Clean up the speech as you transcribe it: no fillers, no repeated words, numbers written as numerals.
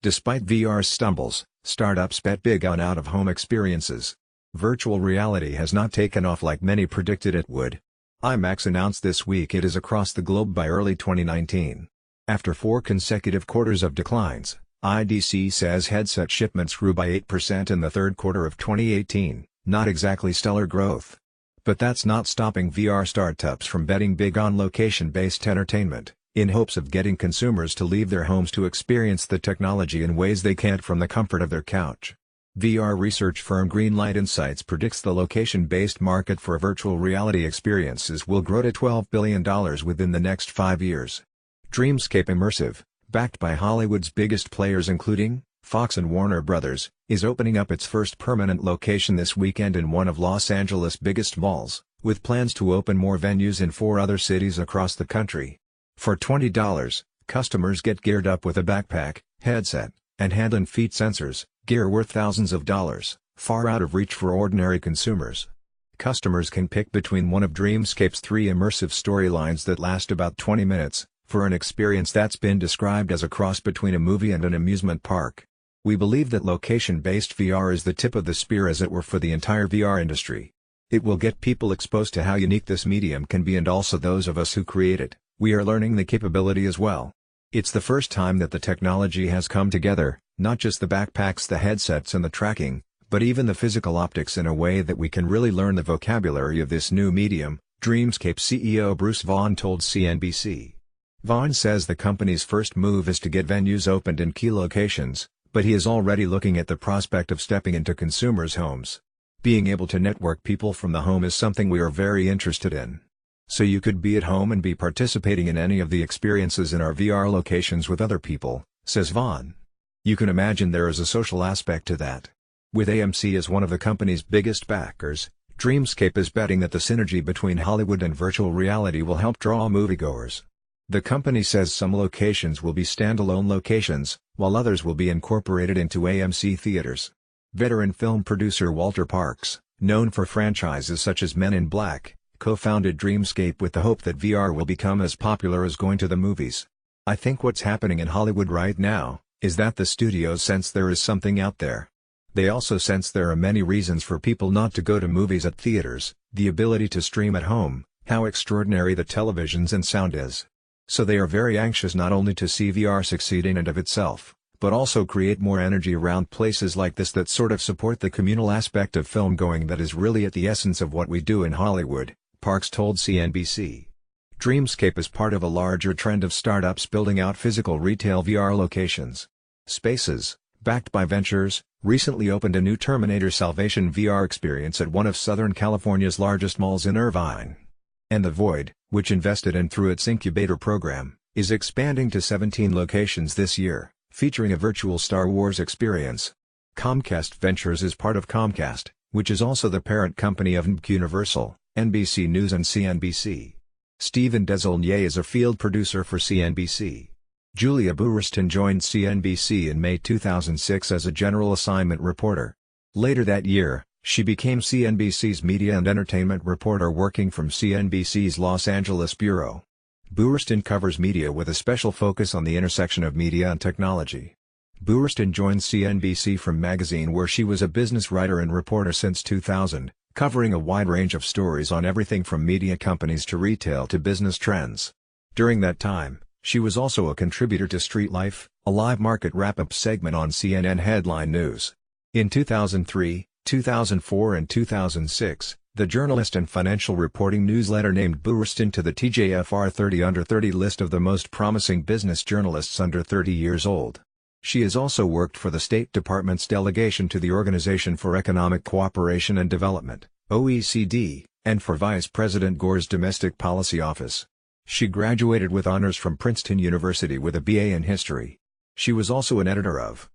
Despite VR's stumbles, startups bet big on out-of-home experiences. Virtual reality has not taken off like many predicted it would. IMAX announced this week it is across the globe by early 2019. After 4 consecutive quarters of declines, IDC says headset shipments grew by 8% in the third quarter of 2018, not exactly stellar growth. But that's not stopping VR startups from betting big on location-based entertainment, in hopes of getting consumers to leave their homes to experience the technology in ways they can't from the comfort of their couch. VR research firm Greenlight Insights predicts the location-based market for virtual reality experiences will grow to $12 billion within the next 5 years. Dreamscape Immersive, backed by Hollywood's biggest players including Fox and Warner Bros., is opening up its first permanent location this weekend in one of Los Angeles' biggest malls, with plans to open more venues in 4 other cities across the country. For $20, customers get geared up with a backpack, headset, and hand and feet sensors, gear worth thousands of dollars, far out of reach for ordinary consumers. Customers can pick between one of Dreamscape's 3 immersive storylines that last about 20 minutes, for an experience that's been described as a cross between a movie and an amusement park. We believe that location-based VR is the tip of the spear as it were for the entire VR industry. It will get people exposed to how unique this medium can be and also those of us who create it. We are learning the capability as well. It's the first time that the technology has come together, not just the backpacks, the headsets and the tracking, but even the physical optics in a way that we can really learn the vocabulary of this new medium, Dreamscape CEO Bruce Vaughn told CNBC. Vaughn says the company's first move is to get venues opened in key locations, but he is already looking at the prospect of stepping into consumers' homes. Being able to network people from the home is something we are very interested in. So you could be at home and be participating in any of the experiences in our VR locations with other people, says Vaughn. You can imagine there is a social aspect to that. With AMC as one of the company's biggest backers, Dreamscape is betting that the synergy between Hollywood and virtual reality will help draw moviegoers. The company says some locations will be standalone locations, while others will be incorporated into AMC theaters. Veteran film producer Walter Parks, known for franchises such as Men in Black, co-founded Dreamscape with the hope that VR will become as popular as going to the movies. I think what's happening in Hollywood right now is that the studios sense there is something out there. They also sense there are many reasons for people not to go to movies at theaters, the ability to stream at home, how extraordinary the televisions and sound is. So they are very anxious not only to see VR succeed in and of itself, but also create more energy around places like this that sort of support the communal aspect of film going that is really at the essence of what we do in Hollywood, Parks told CNBC. Dreamscape is part of a larger trend of startups building out physical retail VR locations. Spaces, backed by Ventures, recently opened a new Terminator Salvation VR experience at one of Southern California's largest malls in Irvine. And The Void, which invested in through its incubator program, is expanding to 17 locations this year, featuring a virtual Star Wars experience. Comcast Ventures is part of Comcast, which is also the parent company of Universal, NBC News and CNBC. Stephen Desaulniers is a field producer for CNBC. Julia Boorstin joined CNBC in May 2006 as a general assignment reporter. Later that year, she became CNBC's media and entertainment reporter working from CNBC's Los Angeles bureau. Boorstin covers media with a special focus on the intersection of media and technology. Boorstin joined CNBC from Magazine where she was a business writer and reporter since 2000, covering a wide range of stories on everything from media companies to retail to business trends. During that time, she was also a contributor to Street Life, a live market wrap-up segment on CNN Headline News. In 2003, 2004 and 2006, the journalist and financial reporting newsletter named Boorstin to the TJFR 30 Under 30 list of the most promising business journalists under 30 years old. She has also worked for the State Department's delegation to the Organization for Economic Cooperation and Development, OECD, and for Vice President Gore's Domestic Policy Office. She graduated with honors from Princeton University with a BA in history. She was also an editor of